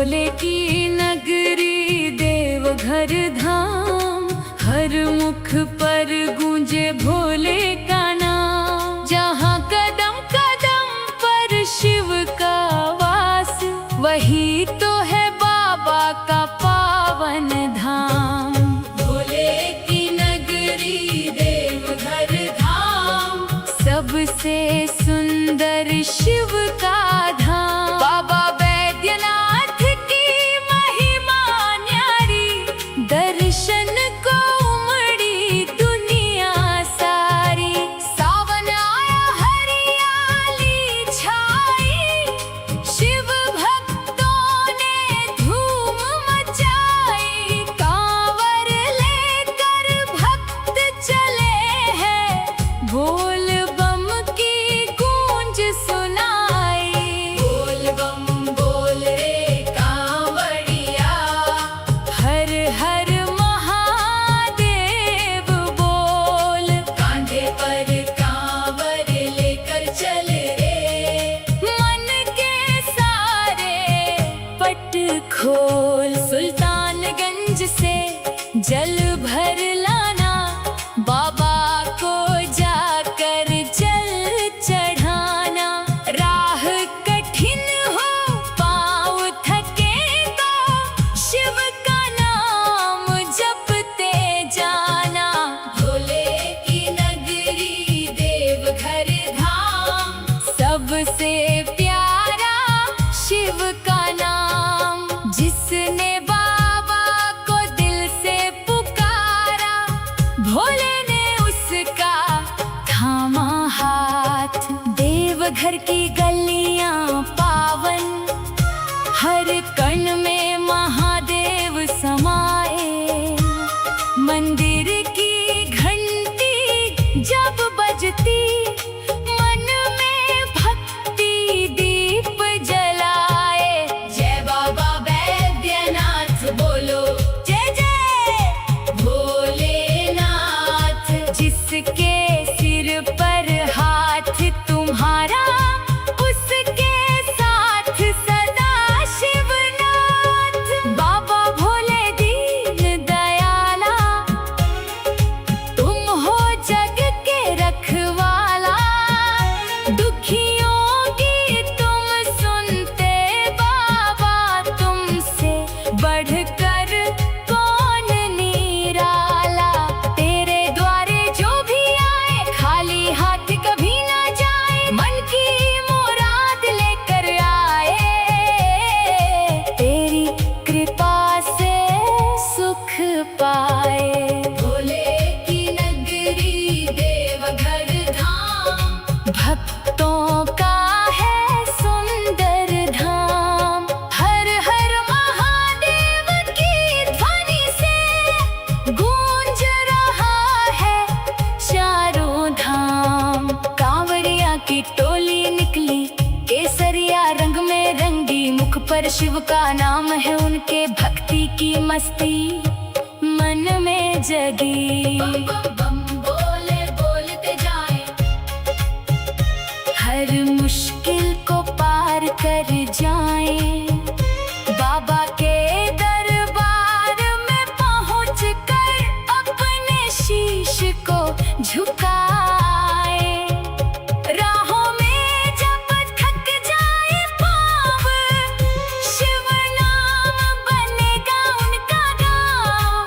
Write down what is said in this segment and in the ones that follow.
भोले की नगरी देवघर धाम, हर मुख पर गूंजे भोले का नाम। जहाँ कदम कदम पर शिव का वास, वही तो है बाबा का पावन धाम। भोले की नगरी देवघर धाम, सबसे सुंदर शिव का धाम। बाबा बैद्यनाथ की महिमा न्यारी, दर्शन को उमड़ी दुनिया सारी। सावन आया हरियाली छाई, शिव भक्तों ने धूम मचाई। कांवर लेकर भक्त चले हैं, बोल बम की गूंज सुनाई। बोल बम बोल रे कांवड़िया, हर हर महादेव बोल। कांधे पर कांवर लेकर चले रे, मन के सारे पट खोल। सुल्तानगंज से जल भर लाना, बाबा को जाकर जल चढ़ाना। राह कठिन हो पाँव थके तो, शिव का नाम जपते जाना। भोले की नगरी देवघर धाम, सबसे प्यारा शिव का नाम। जिसने बाबा को दिल से पुकारा, भोले ने उसका थामा हाथ। देवघर की गलियां पावन, हर कण में महादेव समाए। मंदिर की घंटी जब बजती, मन में भक्ति दीप जलाए। जय बाबा बैद्यनाथ बोलो, जय जय भोलेनाथ। जिसके सिर पर हाथ तुम्हारा, उसके साथ सदा शिवनाथ। बाबा भोले दीन दयाला, तुम हो जग के रखवाला। दुखियों की तुम सुनते बाबा, तुमसे बढ़कर कौन निराला। तेरे द्वारे जो भी आए, खाली हाथ कभी ना जाए। मन की मुराद लेकर आए, तेरी कृपा से सुख पाए। भोले की नगरी देवघर धाम, भक्तों का है सुंदर धाम। हर हर महादेव की ध्वनि से गूंज रहा है चारों धाम। कांवड़िया की टोली निकली, केसरिया रंग में रंगी। मुख पर शिव का नाम है, उनके भक्ति की मस्ती मन में जगी। बम बम बोले बोलते जाए, हर मुश्किल को पार कर जाएं। बाबा के दरबार में पहुंच कर, अपने शीश को झुकाए। राहों में जब थक जाए पाँव, शिव नाम बनेगा उनका गाँव।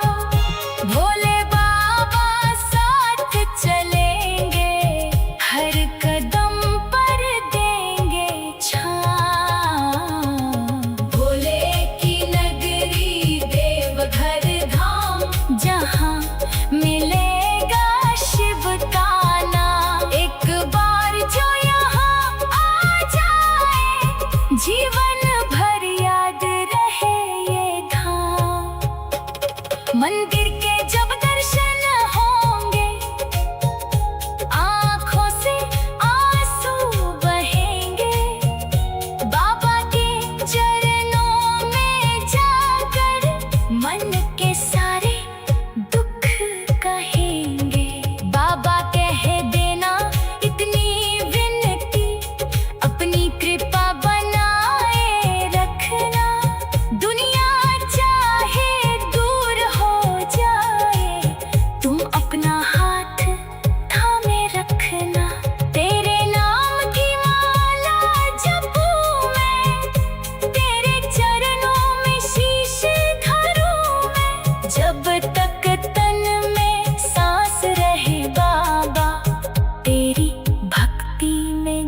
भोले बाबा साथ चलेंगे, हर कदम पर देंगे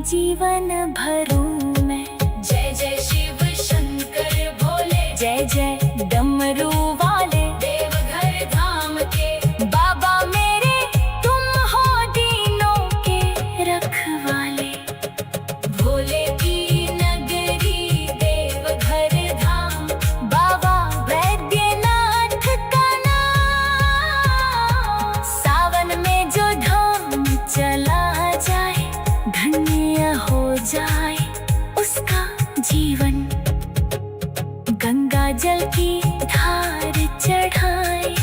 जीवन भरूं मैं। जय जय शिव शंकर भोले, जय जय डमरू वाले, देवघर धाम के बाबा मेरे, तुम हो दीनों के रखवाले। भोले की नगरी देवघर धाम, बाबा वैद्यनाथ का नाम। सावन में जो धाम चला जाए, धन्य हो जाए उसका जीवन। गंगा जल की धार चढ़ाए,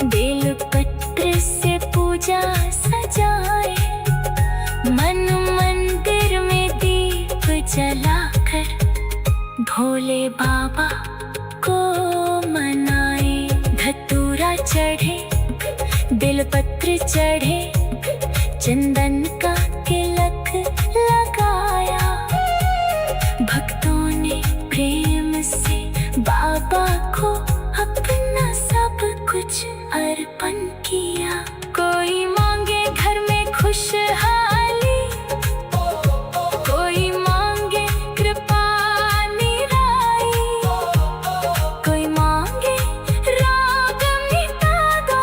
बेल पत्र से पूजा सजाए, मन मंदिर में दीप जलाकर भोले बाबा को मनाए। धतूरा चढ़े, बेलपत्र चढ़े, चंदन का तिलक लगाया। भक्तों ने प्रेम से बाबा को अपना सब कुछ अर्पण किया। कोई मांगे घर में खुशहाली, कोई मांगे कृपा निराई, कोई मांगे राग मिटा दो,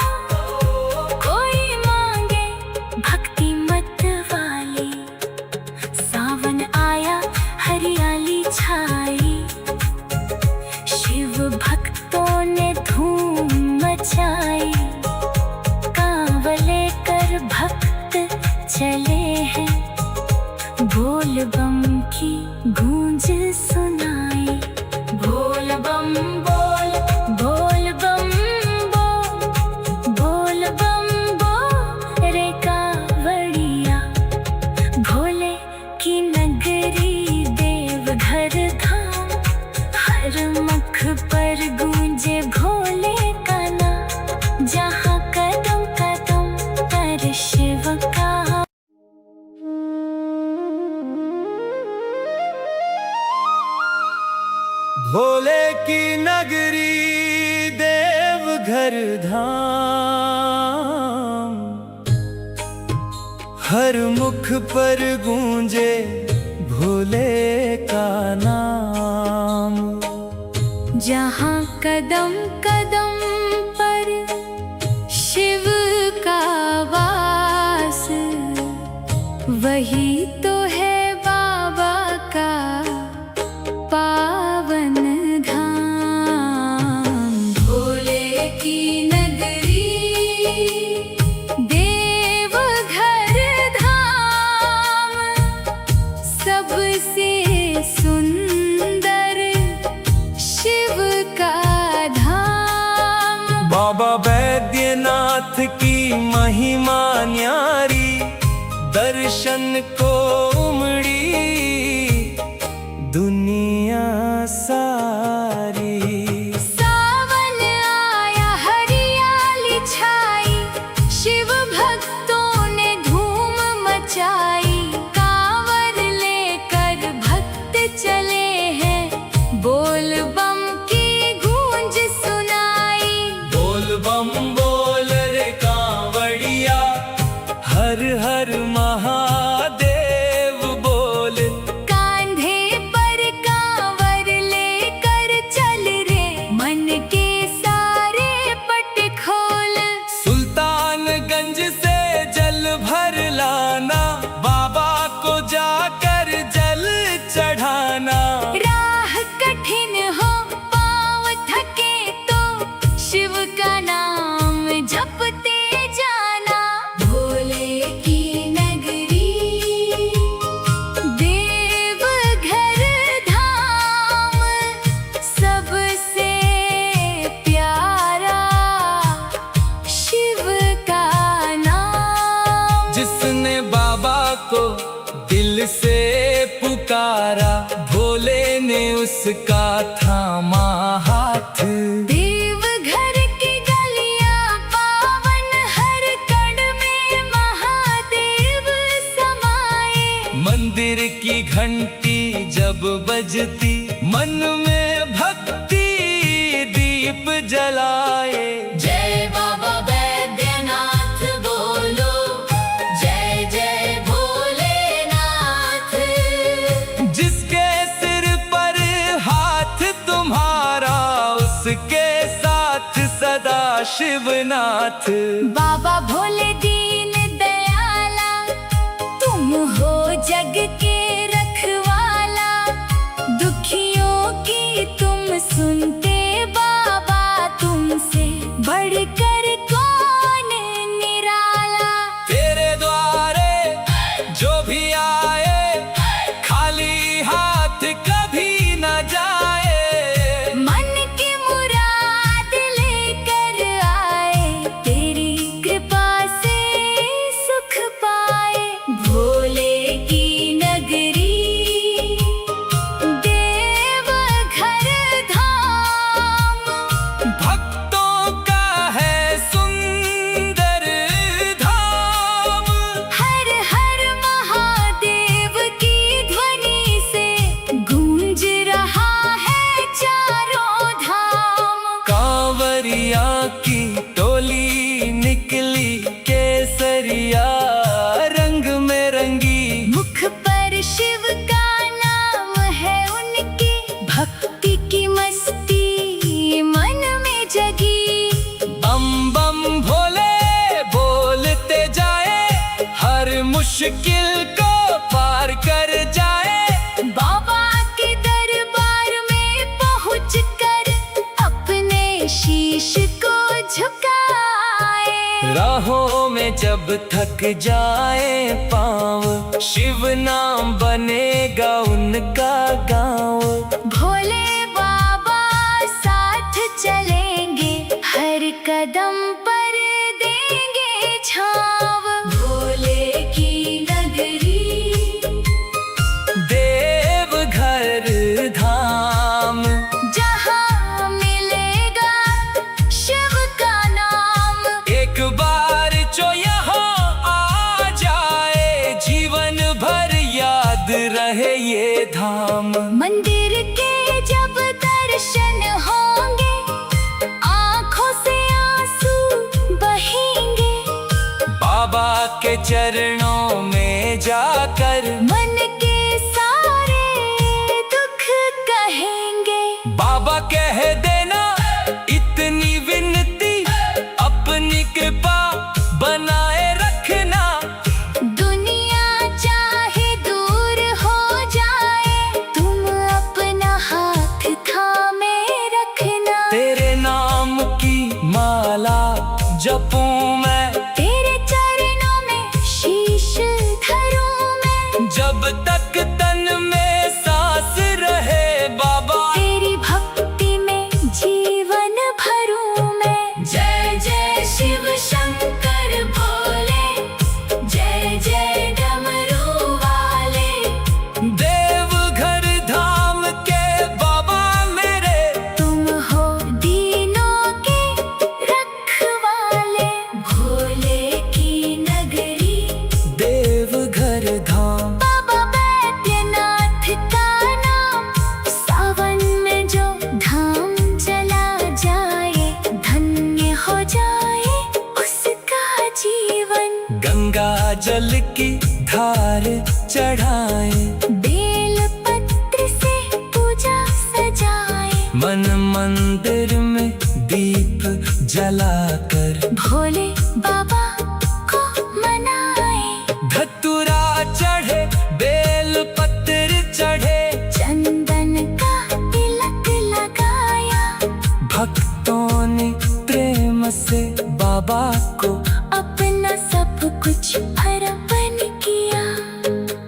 कोई मांगे भक्ति मत वाली। सावन आया हरियाली छाई, शिव भक्तों ने धूम मचाई। कांवले कर भक्त चले हैं, बोल बम की गूंज सुनाई। बोल बम बोल, बोल बम बोल, बोल बम बोल रे कांवड़िया। भोले की नगरी देवघर धाम, हर मुख पर गूंजे भोले का नाम। जहाँ कदम कदम पर शिव का। भोले की नगरी देवघर धाम, हर मुख पर गूंजे भोले का नाम। जहाँ कदम कदम पर शिव का वास, वही तो है बाबा का पावन धाम। भोले की नगरी देवघर धाम, सबसे सुंदर शिव का धाम। बाबा वैद्यनाथ की महिमा न्यारी, दर्शन को उमड़ी दुनिया सारी। सावन आया हरियाली छाई, शिव भक्तों ने धूम मचाई। कांवर लेकर भक्त चले हैं, बोल बम की गूंज सुनाई। बोल बम बोल रे कांवड़िया, हर हर महादेव बोल। कांधे पर कांवर लेकर चल रे, मन के सारे पट खोल। सुल्तानगंज से जल भर लाना, बाबा को जाकर जल चढ़ाना। राह कठिन हो पाँव थके तो शिव का नाम जपते जाना। भोले की नगरी देवघर धाम, सबसे प्यारा शिव का नाम। जिसने बाबा को दिल से पुकारा, भोले ने उसका थामा हाथ। देवघर की गलियां पावन, हर कण में महादेव समाए। मंदिर की घंटी जब बजती, मन में भक्ति दीप जलाए। जय बाबा वैद्यनाथ बोलो, जय जय भोलेनाथ। शिवनाथ। बाबा भोले दीन दयाला, तुम हो जग के रखवाला। दुखियों की तुम सुनते बाबा, तुमसे बढ़कर कौन निराला। तेरे द्वारे जो भी आए, खाली हाथ कभी न जाए। मन की मुराद लेकर आए, तेरी कृपा से सुख पाए। भोले की नगरी देवघर धाम, भक्तों का है सुंदर धाम। हर हर महादेव की ध्वनि से गूंज रहा है चारों धाम। कांवरिया की टोली निकली, केसरिया रंग में रंगी। मुख पर शिव का नाम है उनकी, भक्ति की मस्ती मन में जगी। बम बम भोले बोलते जाए, हर मुश्किल को पार कर जाए। बाबा के दरबार में पहुंचकर अपने शीश को झुकाए। राहों में जब थक जाए पाँव, शिव नाम बनेगा उनका गाँव। भोले बाबा साथ चलेंगे, हर कदम पर देंगे छाव। भोले की नगरी देवघर धाम, जहाँ मिलेगा शिव का नाम। एक बार जो यहाँ आ जाए, जीवन भर याद रहे ये धाम। मंदिर के जब दर्शन होंगे, आंखों से आंसू बहेंगे। बाबा के चरणों में जाकर मन के सारे दुख कहेंगे। बाबा कह देना इतनी विनती, अपनी कृपा बनाए रखना। दुनिया चाहे दूर हो जाए, तुम अपना हाथ थामे रखना। तेरे नाम की माला जपूं मैं, तेरे चरणों में शीश धरूं मैं। जब तक तन में सांस रहे बाबा। तेरी भक्ति में जीवन भरूं मैं। जय जय शिव शंकर भोले, जय जय डमरू वाले। देवघर धाम के बाबा मेरे, तुम हो दीनों के रखवाले। भोले की नगरी देवघर धाम। बाबा बैद्यनाथ का नाम, सावन में जो धाम चला जाए, धन्य हो जाए उसका जीवन। गंगा जल की धार चढ़ाए, बेल पत्र से पूजा सजाए। मन मंदिर में दीप जलाकर भोले बाबा को मनाए, धतूरा चढ़े, बेल पत्र चढ़े। चंदन का तिलक लगाया। भक्तों ने प्रेम से बाबा को अपना सब कुछ अर्पण किया।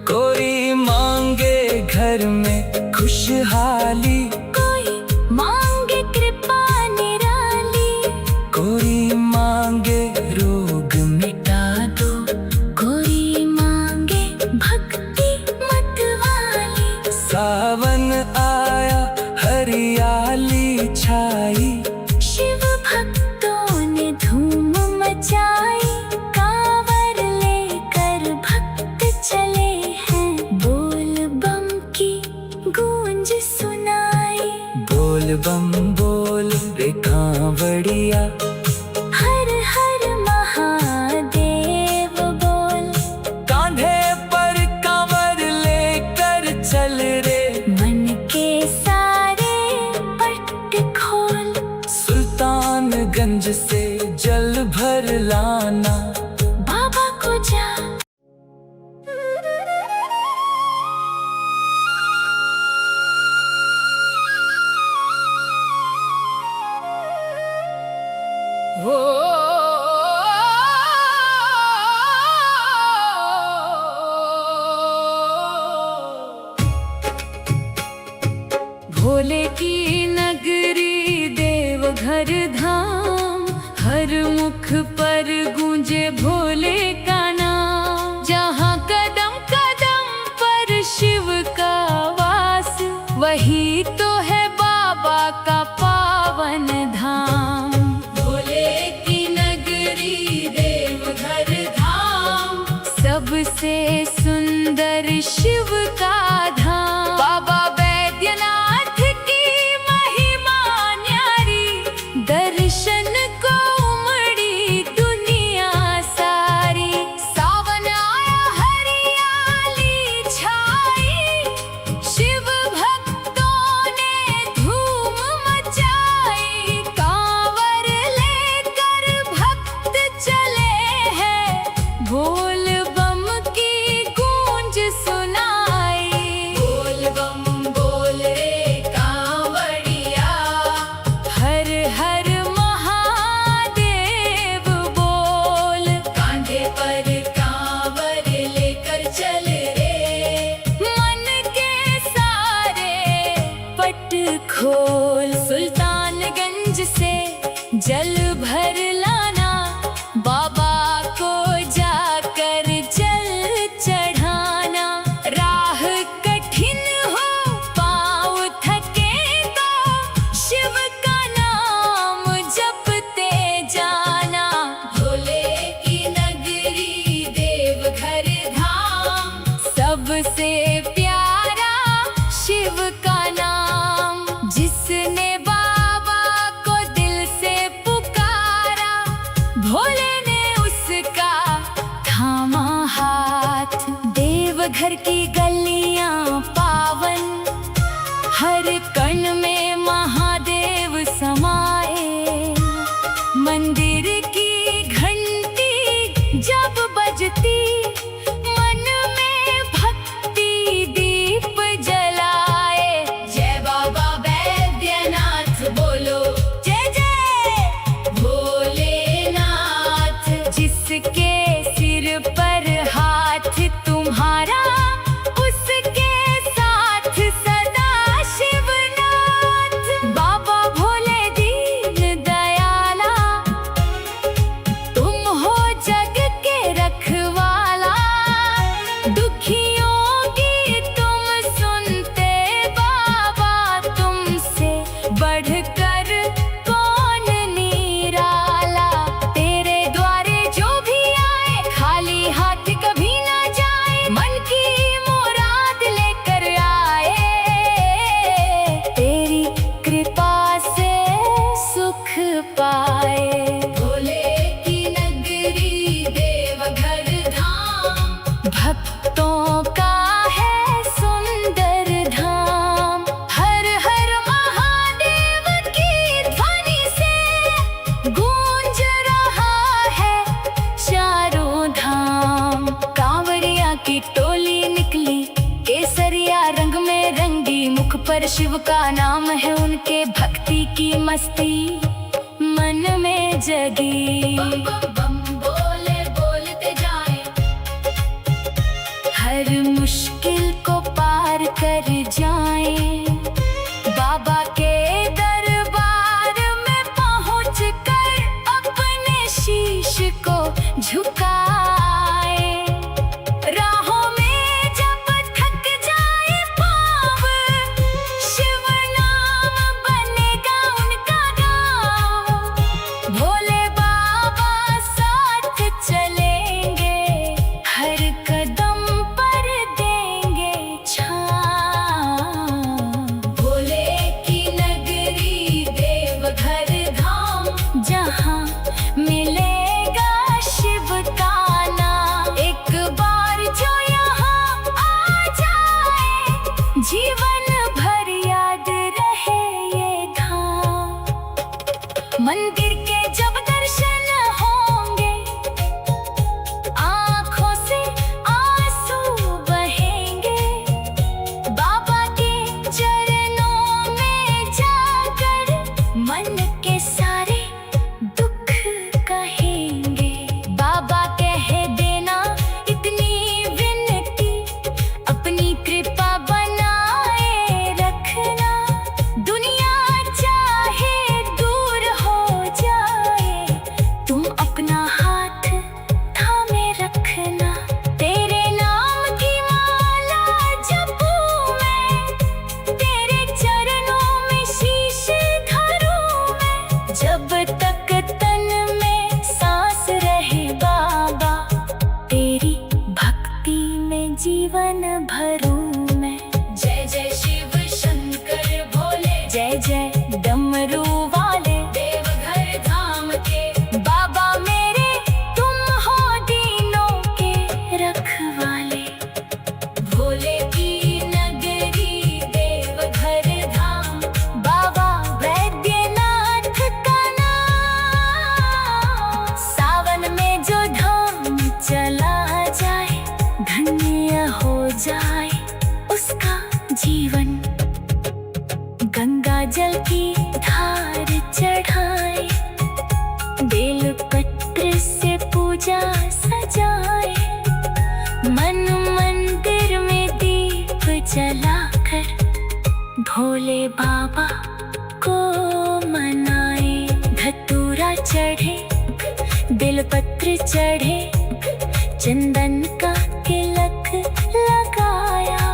कोई मांगे घर में खुशहाली, कोई मांगे कृपा निराली। कोई मांगे रोग मिटा दो, कोई मांगे भक्ति मत वाली। सावन आया, हरियाली छाई। शिव भक्तों ने धूम मचाई। कांवर लेकर भक्त चले हैं, बोल बम की गूंज सुन भोले की नगरी देवघर धाम, हर मुख पर गूंजे भोले का नाम। जहाँ कदम कदम पर शिव का वास, वही तो है बाबा का पावन धाम। भोले की नगरी देवघर धाम, सबसे सुंदर शिव का धाम। बाबा बैद्यनाथ की महिमा न्यारी, दर्शन को उमड़ी दुनिया सारी। सावन आया हरियाली छाई, शिव भक्तों ने धूम मचाई। कांवर लेकर भक्त चले हैं, बोल बम की गूंज सुनाई। बोल बम बोल रे कांवड़िया, हर हर महादेव बोल। कांधे पर कांवर लेकर चल रे, मन के सारे पट खोल। सुल्तानगंज से जल भर लाना, बाबा को जाकर जल चढ़ाना। राह कठिन हो पाँव थके तो, शिव का नाम जपते जाना। भोले की नगरी देवघर धाम, सबसे प्यारा शिव का नाम। जिसने बाबा को दिल से पुकारा, भोले ने उसका थामा हाथ। देवघर की गलियां पावन, हर कण में महादेव समाए। मंदिर की घंटी जब बजती, मन में भक्ति दीप जलाए। जय बाबा बैद्यनाथ बोलो, जय जय भोलेनाथ। जिसके सिर पर हाथ तुम्हारा, उसके साथ सदा शिवनाथ। बाबा भोले दीन दयाला, तुम हो जग के रखवाला। दुखियों की तुम सुनते बाबा, तुमसे बढ़कर कौन निराला। तेरे द्वारे जो भी आए, खाली हाथ कभी ना जाए। मन की मुराद लेकर आए, तेरी कृपा से सुख पाए। भोले की नगरी देवघर धाम, भक्तों का है सुंदर धाम। हर हर महादेव की ध्वनि से गूंज रहा है चारों धाम। कांवड़िया की टोली निकली, केसरिया रंग में रंगी। मुख पर शिव का नाम है, उनके भक्ति की मस्ती मन में जगी। बम बम बम बोले बोलते जाए, हर मुश्किल को पार कर जाएं। बाबा के दरबार में पहुँच कर अपने शीश को झुकाए। राहों में जब थक जाए पाँव, शिव नाम बनेगा उनका गाँव। भोले बाबा साथ चलेंगे, हर कदम पर देंगे छाँव। भोले की जीवन भरूं मैं। जय जय शिव शंकर भोले, जय जय डमरू वाले, देवघर धाम के बाबा मेरे, तुम हो दीनों के रखवाले। भोले की नगरी देवघर धाम, बाबा वैद्यनाथ का नाम। सावन में जो धाम चला जाए, धन्य हो जाए उसका जीवन। गंगा जल की धार चढ़ाए, बेल पत्र से पूजा सजाए, मन मंदिर में दीप जलाकर भोले बाबा को मनाए। धतूरा चढ़े, बेलपत्र चढ़े, चंदन का तिलक लगाया।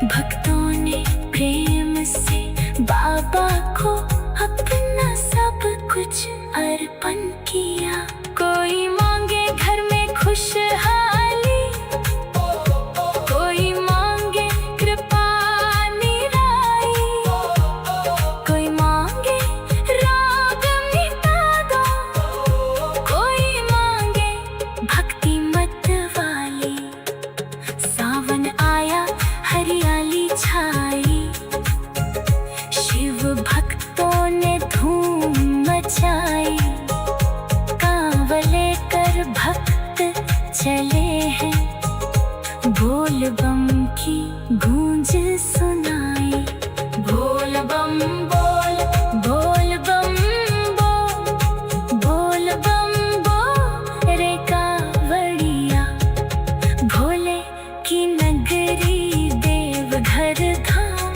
भक्तों ने प्रेम से बाबा को अपना सब कुछ अर्पण किया। कोई मांगे घर में खुशहाली, कोई मांगे कृपा निराई, कोई मांगे राग मिटा दो, कोई मांगे भक्ति मत वाली। सावन आया हरियाली छाई, शिव भक्तों ने धूम मचाई। कांवड़ लेकर भक्त चले हैं, बोल बम की गूंज सुनाई। बोल बम बोल, बोल बम बोल, बोल बम बोल रे कांवड़िया। भोले की नगरी देवघर धाम,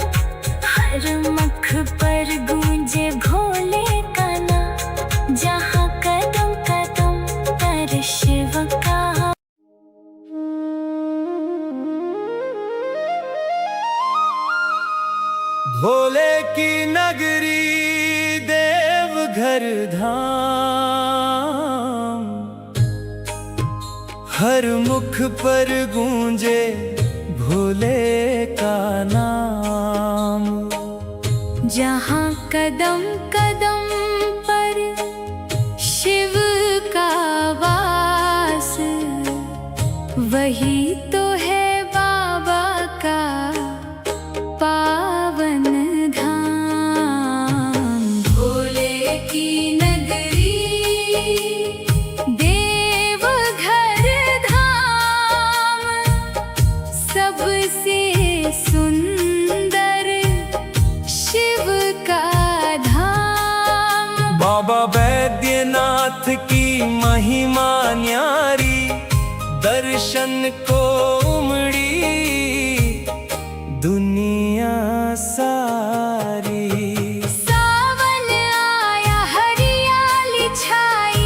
हर मुख पर गूंजे भोले का नाम। जहाँ कदम कदम पर शिव का। भोले की नगरी देवघर धाम, हर मुख पर गूंजे भोले का नाम। जहाँ कदम कदम पर शिव का वास, वही तो है बाबा का पावन धाम। भोले की नगरी देवघर धाम, सबसे सुंदर शिव का धाम। बाबा वैद्यनाथ की महिमा न्यारी, दर्शन को उमड़ी दुनिया सारी। सावन आया हरियाली छाई,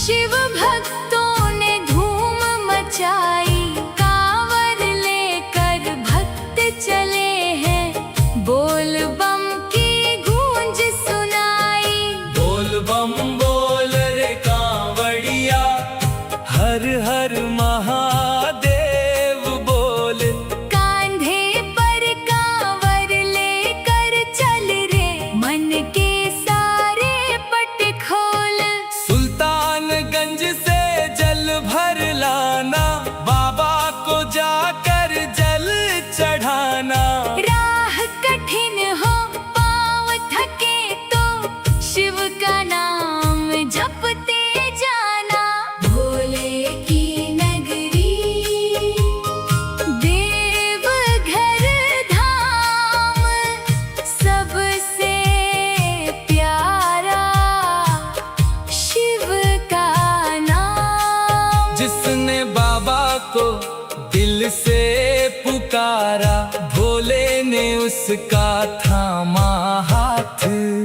शिव भक्तों ने धूम मचाई। कांवर लेकर भक्त चले हैं, बोल बम की गूंज सुनाई। बोल बम बोल रे कांवड़िया, हर हर महादेव बोल। कांधे पर कांवर लेकर चल रे, मन के सारे पट खोल। सुल्तानगंज से जल भर लाना, बाबा को जाकर जल चढ़ाना। राह कठिन हो पाँव थके तो शिव का नाम जपते जाना। भोले की नगरी देवघर धाम, सबसे प्यारा शिव का नाम। जिसने बाबा को दिल से पुकारा, भोले ने उसका थामा हाथ।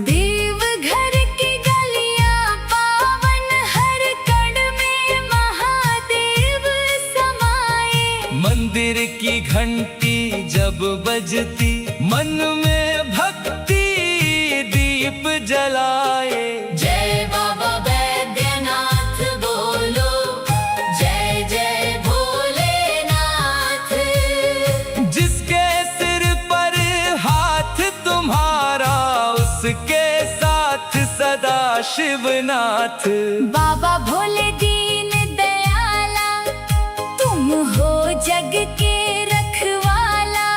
देवघर की गलियां पावन, हर कण में महादेव समाए। मंदिर की घंटी जब बजती, मन में भक्ति दीप जलाए। जय बाबा वैद्यनाथ बोलो, जय जय भोलेनाथ। शिवनाथ। बाबा भोले दीन दयाला, तुम हो जग के रखवाला।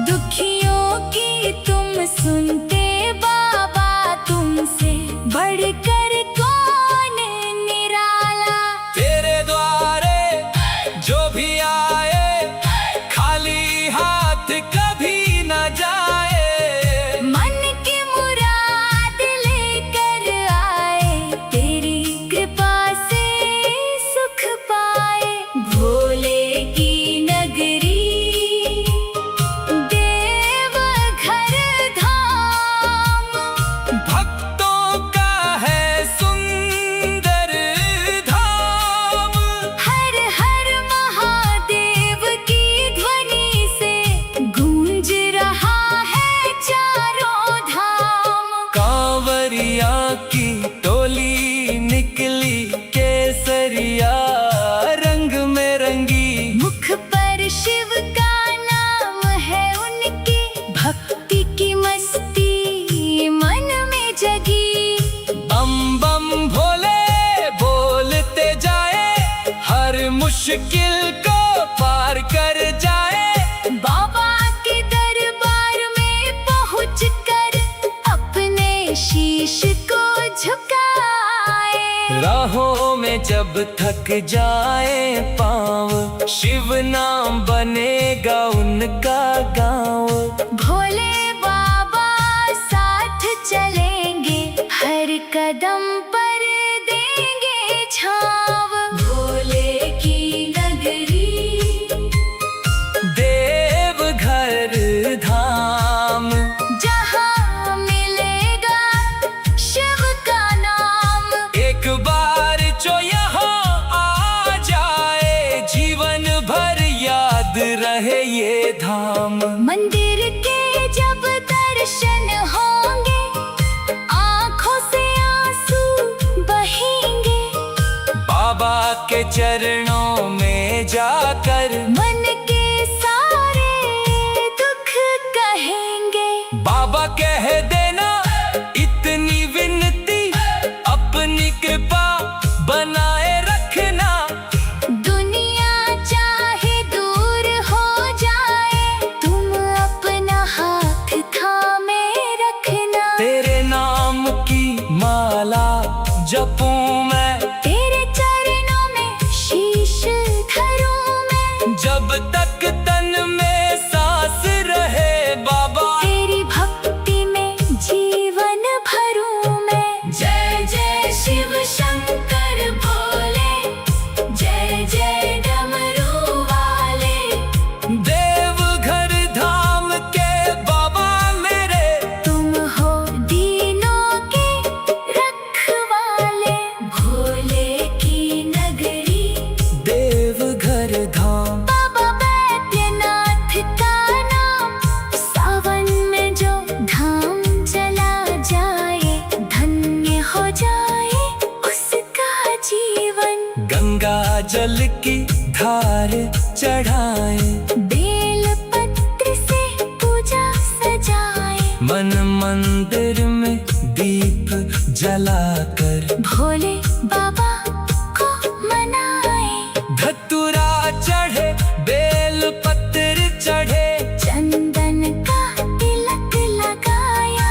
दुखियों की तुम सुनते बाबा, तुमसे बढ़कर कौन निराला। तेरे द्वारे जो भी आए, खाली हाथ कभी न जाए। मन की मुराद लेकर आए, तेरी कृपा से सुख पाए। भोले की नगरी, देवघर धाम। भक्तों का है सुंदर धाम। हर हर महादेव की ध्वनि से गूंज रहा है चारों धाम। कांवरिया की टोली निकली, केसरिया रंग में रंगी। मुख पर शिव का नाम है उनके, भक्ति की मस्ती मन में जगी। बम बम भोले बोलते जाए, हर मुश्किल को पार कर जाए। बाबा के दरबार में पहुंचकर अपने शीश को झुकाए। राहों में जब थक जाए पाँव, शिव नाम बनेगा उनका गाँव। भोले बाबा साथ चलेंगे, हर कदम पर देंगे छाव। भोले की नगरी, देवघर धाम। जहाँ मिलेगा शिव का नाम। एक बार जो यहाँ आ जाए, जीवन भर याद रहे ये धाम। मंदिर के जब दर्शन होंगे, आंखों से आंसू बहेंगे। बाबा के चरणों में जाकर मन के सारे दुख कहेंगे। बाबा कह देना इतनी विनती, अपनी कृपा बनाए रखना। दुनिया चाहे दूर हो जाए, तुम अपना हाथ थामे रखना। तेरे नाम की माला जपूं मैं, तेरे चरणों में शीश धरूं मैं। जब तक तन में सांस रहे बाबा। तेरी भक्ति में जीवन भरूं मैं। जय जय शिव शंकर भोले, जय जय डमरू वाले। देवघर धाम के बाबा मेरे, तुम हो दीनों के रखवाले। भोले की नगरी, देवघर धाम। बाबा बैद्यनाथ का नाम। सावन में जो धाम चला जाए, धन्य हो जाए उसका जीवन। गंगा जल की धार चढ़ाए, बेल पत्र से पूजा सजाए। मन मंदिर में दीप जलाकर भोले बाबा को मनाए। धतूरा चढ़े, बेल पत्र चढ़े। चंदन का तिलक लगाया,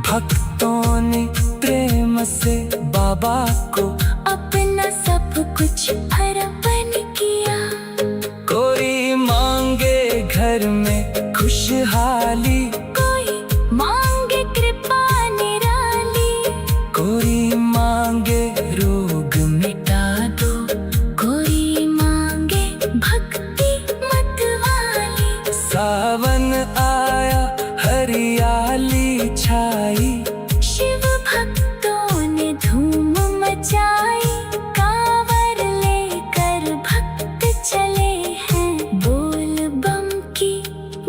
भक्तों ने प्रेम से बाबा को अपना सब कुछ अर्पण किया। कोई मांगे घर में खुशहाली, कोई मांगे कृपा निराली। कोई मांगे रोग मिटा दो, कोई मांगे भक्ति मत वाली। सावन आया, हरियाली छाई। शिव भक्तों ने धूम मचाई। कांवर लेकर भक्त चले हैं, बोल बम की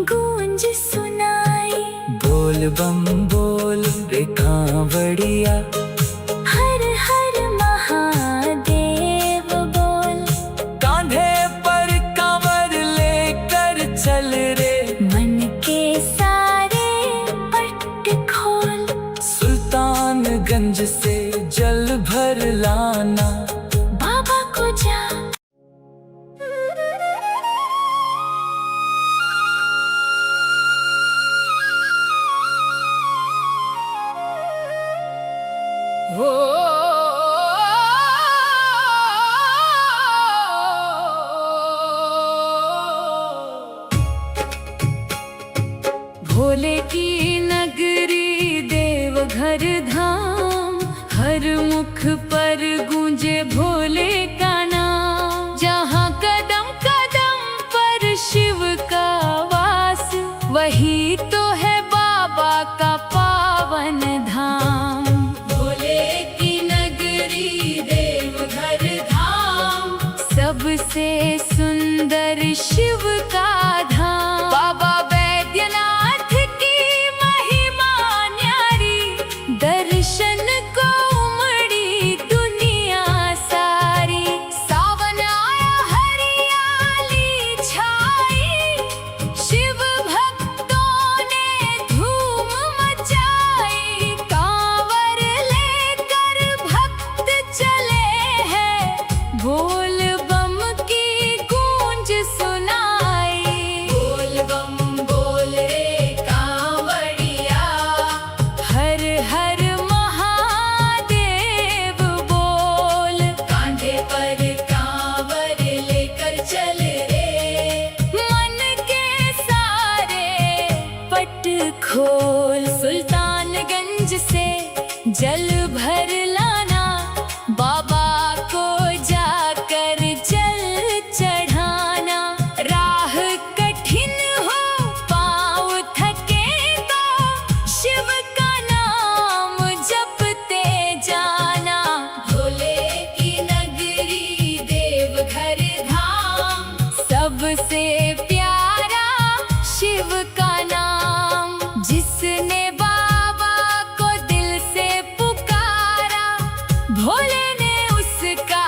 गूंज सुनाई। बोल बम बोल रे कांवड़िया, हर हर महादेव बोल। कांधे पर कांवर लेकर चल रे। मन के सारे पट खोल, सुल्तानगंज से भोले की नगरी देवघर धाम, हर मुख पर गूंजे भोले का नाम। जहाँ कदम कदम पर शिव का वास, वही तो है बाबा का पावन धाम। भोले की नगरी देवघर धाम, सबसे सुंदर शिव का धाम। बाबा बैद्यनाथ की महिमा न्यारी, दर्शन को उमड़ी दुनिया सारी। सावन आया हरियाली छाई, शिव भक्तों ने धूम मचाई। कांवर लेकर भक्त चले हैं, बोल बम की गूंज सुनाई। बोल बम बोल रे कांवड़िया, हर हर महादेव बोल। कांधे पर कांवर लेकर चल रे, मन के सारे पट खोल। सुल्तानगंज से जल भर लाना, बाबा को जाकर जल चढ़ाना। राह कठिन हो पाँव थके तो, शिव का नाम जपते जाना। भोले की नगरी देवघर धाम, सबसे प्यारा शिव का नाम। जिसने बाबा को दिल से पुकारा, भोले ने उसका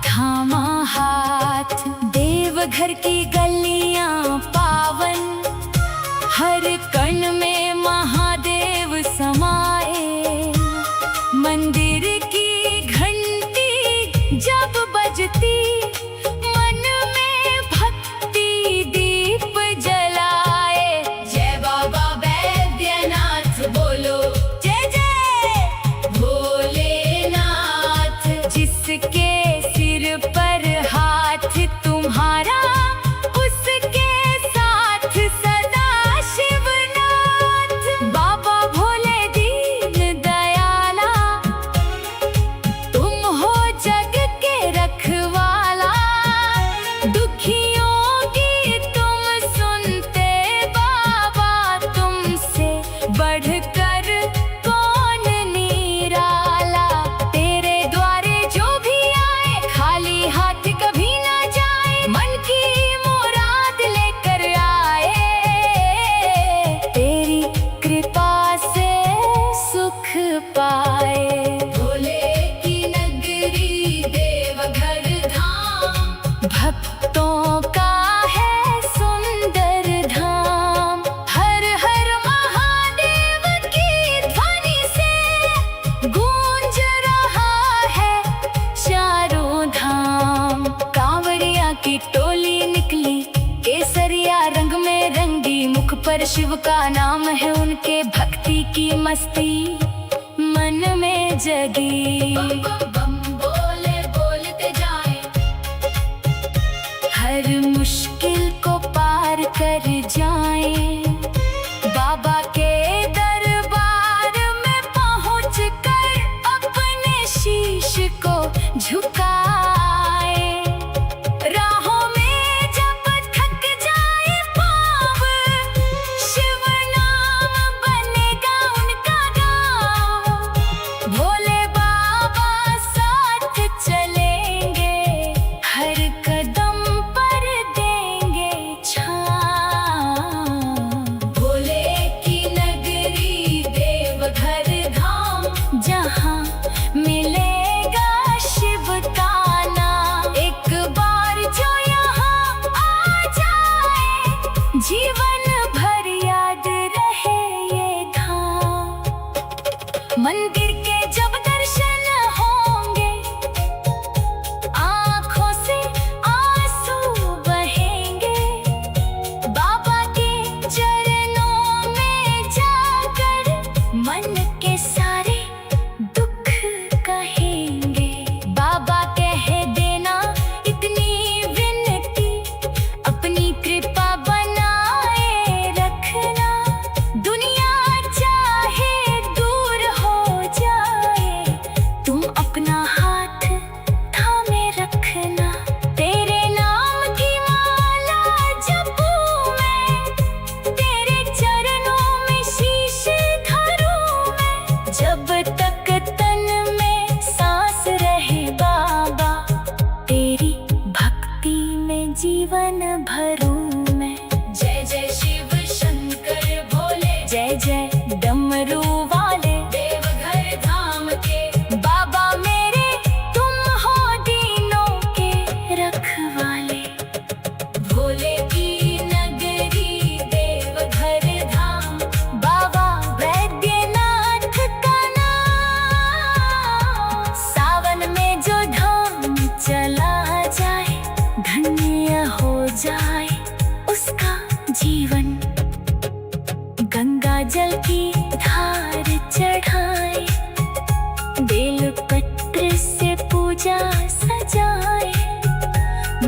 थामा हाथ। देवघर की गलियां पावन, हर कण में महादेव समाए। मंदिर की घंटी जब बजती, मन में भक्ति दीप जलाए। जय बाबा बैद्यनाथ बोलो, जय जय भोलेनाथ। जिसके सिर पर हाथ तुम्हारा, उसके साथ सदा शिवनाथ। बाबा भोले दीन दयाला, तुम हो जग के रखवाला। दुखियों की तुम सुनते बाबा, तुमसे बढ़कर कौन निराला। तेरे द्वारे जो भी आए, खाली हाथ कभी ना जाए। मन की मुराद लेकर आए, तेरी कृपा से सुख पाए। भोले की नगरी देवघर धाम, भक्तों का है सुंदर धाम। हर हर महादेव की ध्वनि से गूंज रहा है चारों धाम। कांवड़िया की टोली निकली, केसरिया रंग में रंगी। मुख पर शिव का नाम है, उनके भक्ति की मस्ती मन में जगी। बम बम बम बोले बोलते जाए, हर मुश्किल को पार कर जाएं। बाबा के दरबार में पहुँच कर अपने शीश को झुकाए। राहों में जब थक जाए पाँव, शिव नाम बनेगा उनका गाँव। भोले बाबा साथ चलेंगे, हर कदम पर देंगे छाँव। उसका जीवन। गंगा जल की धार चढ़ाए, बेल पत्र से पूजा सजाए,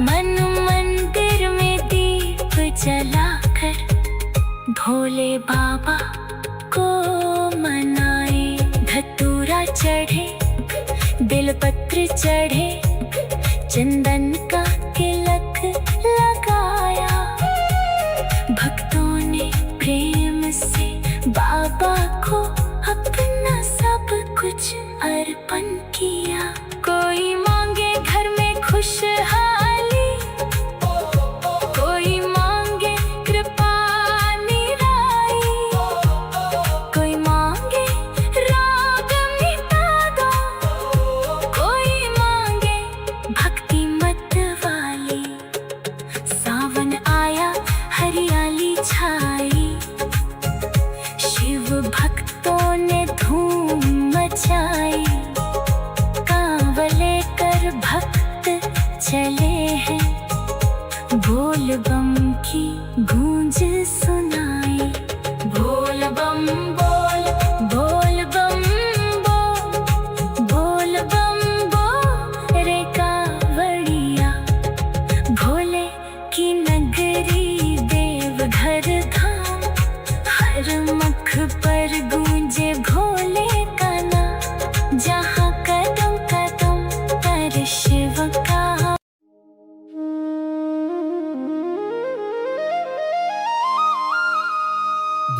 मन मंदिर में दीप जलाकर भोले बाबा को मनाए। धतूरा चढ़े, बेलपत्र चढ़े, चंदन का तिलक लगाया। भक्तों ने प्रेम से बाबा को अपना सब कुछ अर्पण किया। कोई मांगे घर में खुशहाली, कोई मांगे कृपा निराई, कोई मांगे राग मिटा दो, कोई मांगे भक्ति मत वाली। सावन आया, हरियाली छाई, शिव भक्तों ने धूम मचाई। कांवड़ लेकर भक्त चले हैं, बोल बम की गूंज सुनाई। बोल बम बोल, बोल बम बोल, बोल बम बोल रे कांवड़िया। भोले की नगरी देवघर धाम, हर मुख पर गूंजे भोले का नाम। जहाँ कदम कदम पर शिव का।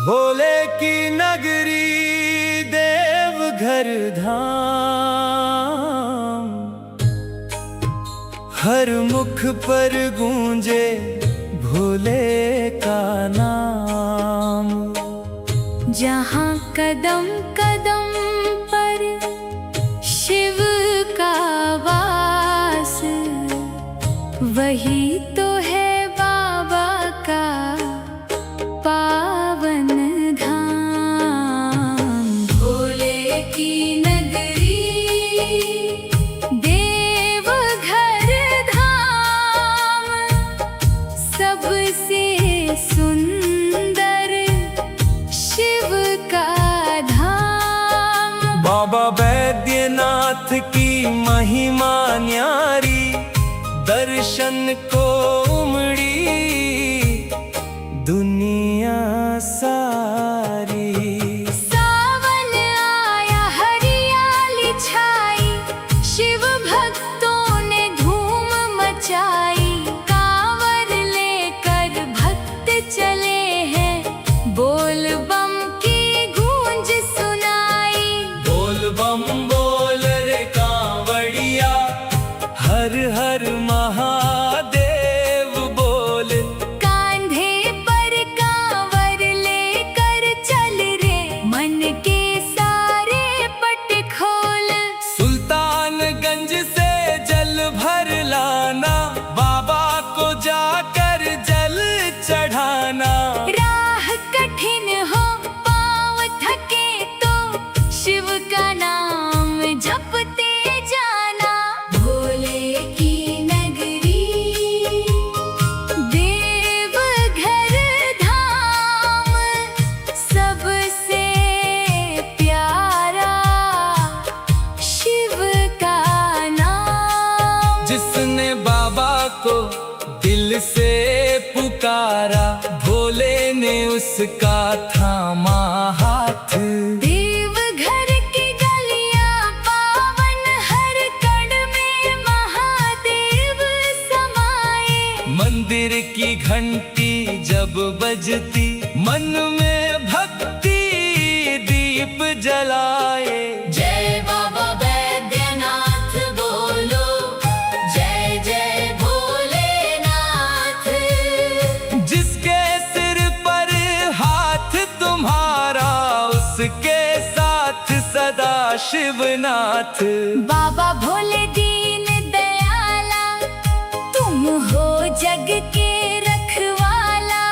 भोले की नगरी देवघर धाम, हर मुख पर गूंजे भोले का नाम। जहाँ कदम कदम पर शिव का वास, वही तो है बाबा का पावन धाम। भोले की नगरी देवघर धाम, सबसे सुंदर शिव का धाम। बाबा बैद्यनाथ की महिमा न्यारी, दर्शन को उमड़ी दुनिया सारी। सावन आया, हरियाली छाई, शिव भक्तों ने धूम मचाई। कांवर लेकर भक्त चले हैं, बोल बम की गूंज सुनाई। बोल बम बोल रे कांवड़िया, हर हर महादेव बोल। कांधे पर कांवर लेकर चल रे, मन के सारे पट खोल। सुल्तानगंज से जल भर लाना, बाबा को जाकर जल चढ़ाना। राह कठिन हो, पाँव थके तो शिव का नाम जपते जाना। भोले की नगरी देवघर धाम, सबसे प्यारा शिव का नाम। जिसने बाबा को दिल से पुकारा, भोले ने उसका थामा हाथ। देवघर की गलियां पावन, हर कण में महादेव समाए। मंदिर की घंटी जब बजती, मन में भक्ति दीप जलाए। जय बाबा बैद्यनाथ बोलो, जय जय भोलेनाथ। जिसके सिर पर हाथ तुम्हारा, उसके साथ सदा शिवनाथ। बाबा भोले दीन दयाला, तुम हो जग के रखवाला।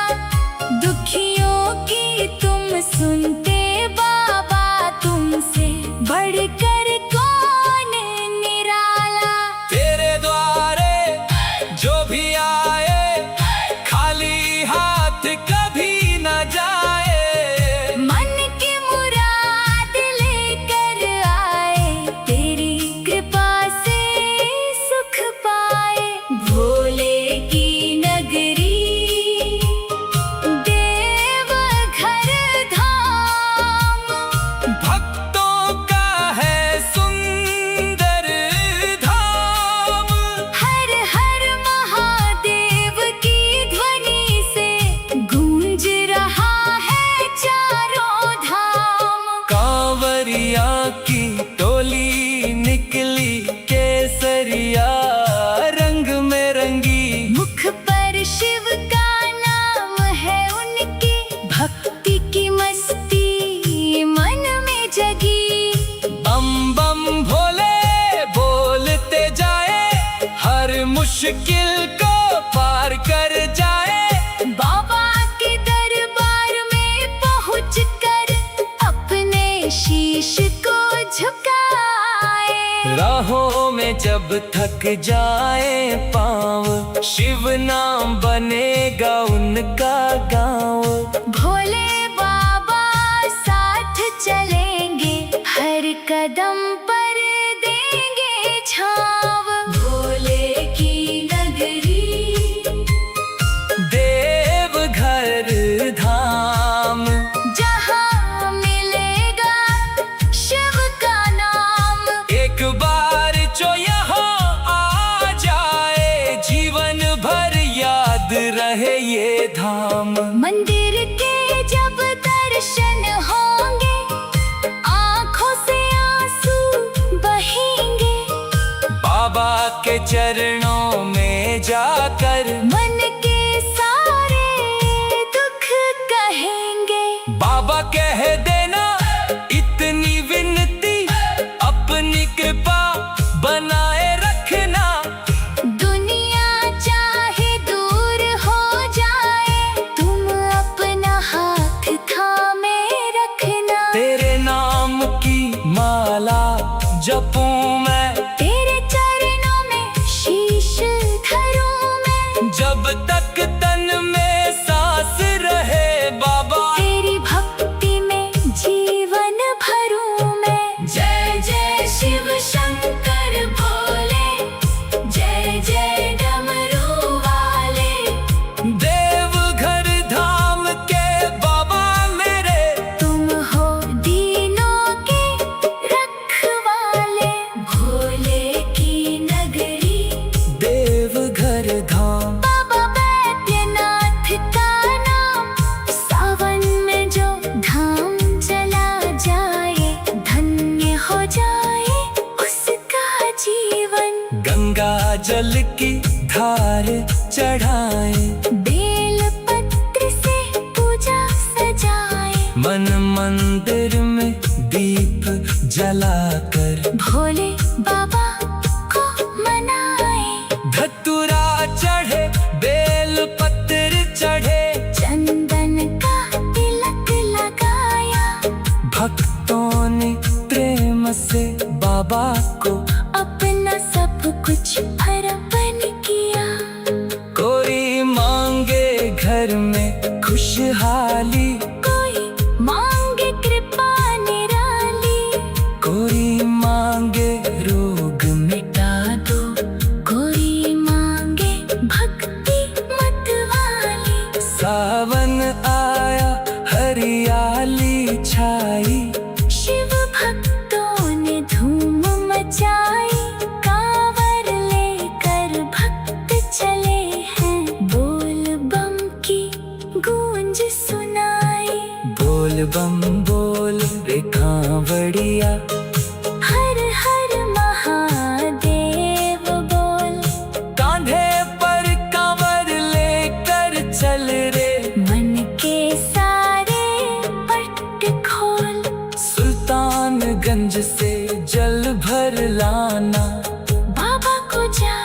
दुखियों की तुम सुनते बाबा, तुमसे बढ़कर कौन निराला। तेरे द्वारे जो भी आए, खाली हाथ जब थक जाए पाँव, शिव नाम बनेगा उनका गाँव। भोले बाबा साथ चलेंगे, हर कदम पर देंगे छाँव। भोले की नगरी देवघर धाम, जहाँ मिलेगा शिव का नाम। एक बार जो यहाँ आ जाए, जीवन भर याद रहे ये धाम। मंदिर के जब दर्शन होंगे, आँखों से आंसू बहेंगे। बाबा के चरणों में जाकर मन के सारे दुख कहेंगे। बाबा कह देना इतनी विनती, अपनी कृपा बनाए रखना। दुनिया चाहे दूर हो जाए, तुम अपना हाथ थामे रखना। तेरे नाम की माला जपूं मैं, तेरे चरणों में शीश धरूं मैं। जब तक तन में सांस रहे बाबा, तेरी भक्ति में जीवन भरूं मैं। जय जय शिव शंकर भोले, जय जय डमरू वाले। देवघर धाम के बाबा मेरे, तुम हो दीनों के रखवाले। भोले की नगरी देवघर धाम। बाबा बैद्यनाथ का नाम, सावन में जो धाम चला जाए, धन्य हो जाए उसका जीवन। गंगा जल की धार चढ़ाए, बेल पत्र से पूजा सजाए। मन मंदिर में दीप जलाकर, भोले बाबा को मनाए। धतूरा चढ़े, बेल पत्र चढ़े, चंदन का तिलक लगाया। भक्तों ने प्रेम से बाबा को अपना सब कुछ अर्पण किया। कोई मांगे घर में खुशहाली, कोई मांगे कृपा निराली। कोई मांगे रोग मिटा दो, कोई मांगे भक्ति मत वाली। सावन आया, हरियाली छाई, शिव भक्तों ने धूम मचाई। कांवर लेकर भक्त चले हैं, बोल बम की गूंज सुनाई। बोल बम बोल रे कांवड़िया, हर हर महादेव बोल। कांधे पर कांवर लेकर चल रे, मन के सारे पट खोल। सुल्तानगंज से जल भर लाना, बाबा को जा।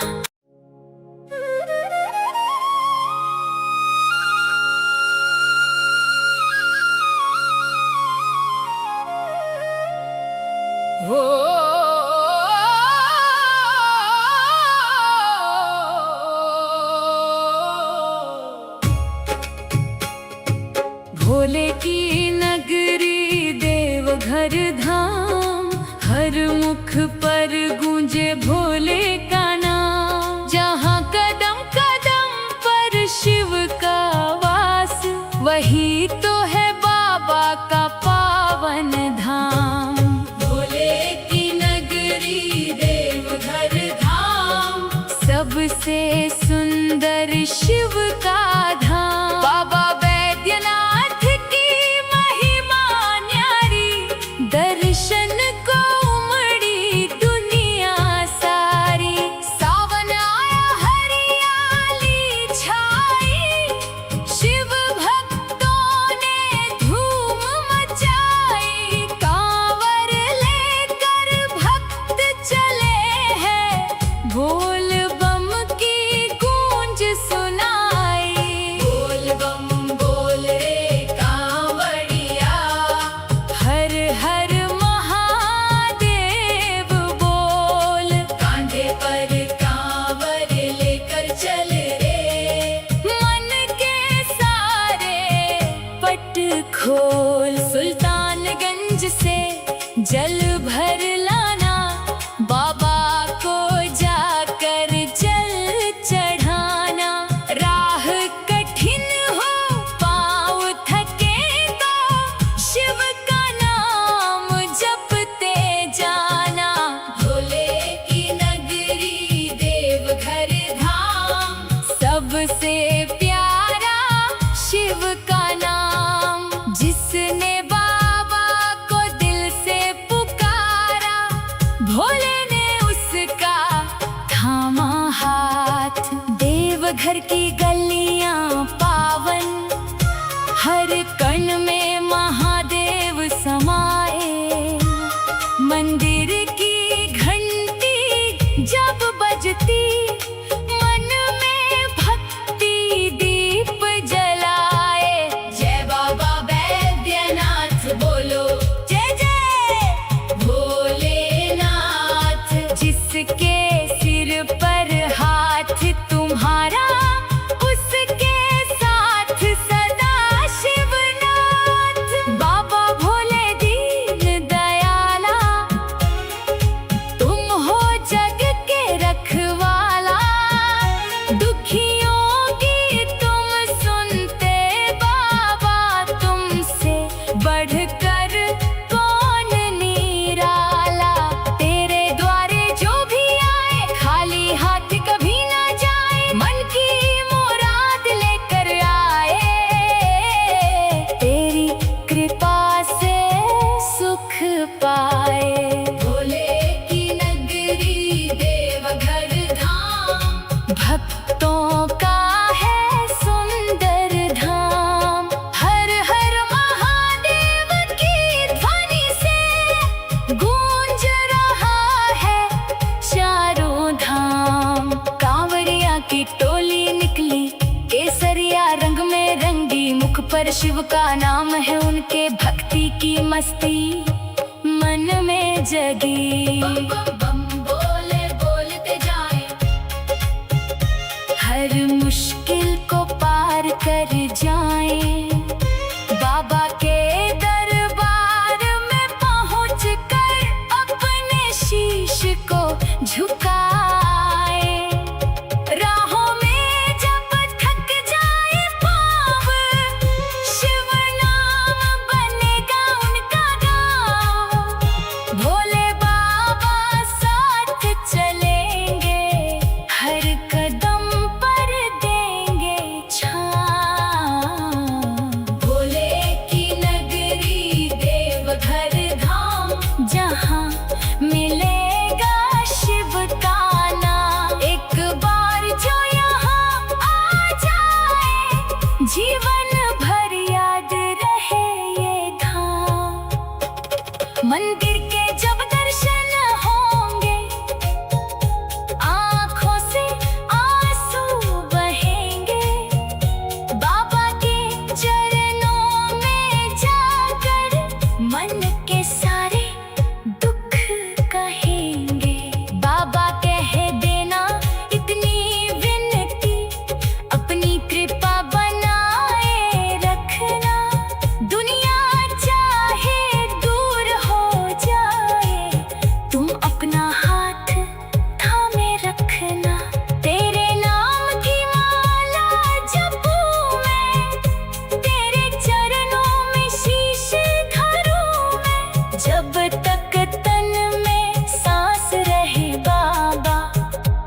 भोले की नगरी देवघर धाम, हर मुख पर गूंजे भोले का नाम। जहाँ कदम कदम पर शिव का वास, वही तो है बाबा का पावन धाम। भोले की नगरी देवघर धाम, सबसे सुंदर शिव का धाम। बाबा बैद्यनाथ की महिमा न्यारी, दर्शन को उमड़ी दुनिया सा। शिव का नाम। जिसने बाबा को दिल से पुकारा, भोले ने उसका थामा हाथ। देवघर की गलियां पावन, हर कण में महादेव समाए। मंदिर की घंटी जब बजती, मन में भक्ति दीप जलाए। जय बाबा बैद्यनाथ बोलो, जय जय भोलेनाथ। जिसके सिर पर हाथ तुम्हारा, उसके साथ सदा शिवनाथ। बाबा भोले दीन दयाला, तुम हो जग के रखवाला। दुखियों की तुम सुनते बाबा, तुमसे बढ़कर कौन निराला। तेरे द्वारे जो भी आए, खाली हाथ कभी ना जाए। मन की मुराद लेकर आए, तेरी कृपा से सुख पाए। भोले की नगरी देवघर धाम, भक्तों का है सुंदर धाम। हर हर महादेव की ध्वनि से गूंज रहा है चारों धाम। कांवड़िया की टोली निकली, केसरिया रंग में रंगी। मुख पर शिव का नाम है, उनके भक्ति की मस्ती मन में जगी। बम बम बम बोले बोलते जाए, हर मुश्किल को पार कर जाएं। बाबा के दरबार में पहुंच कर अपने शीश को झुकाए। राहों में जब थक जाए पाँव, शिव नाम बनेगा उनका गाँव। भोले बाबा साथ चलेंगे, हर कदम पर देंगे छाँव। भोले की नगरी देवघर धाम, जहाँ मिलेगा शिव का नाम। एक बार जो यहाँ आ जाए, जीवन भर याद रहे ये धाम। मंदिर के जब दर्शन होंगे, आँखों से आंसू बहेंगे। बाबा के चरणों में जाकर मन के सारे दुख कहेंगे। बाबा कह देना इतनी विनती, अपनी कृपा बनाए रखना। दुनिया चाहे दूर हो जाए, तुम अपना हाथ थामे रखना। तेरे नाम की माला जपूं मैं, तेरे चरणों में शीश धरूं मैं। जब तक तन में सांस रहे बाबा,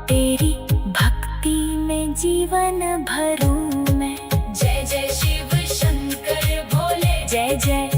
तेरी भक्ति में जीवन भरूं मैं। जय जय शिव शंकर भोले, जय जय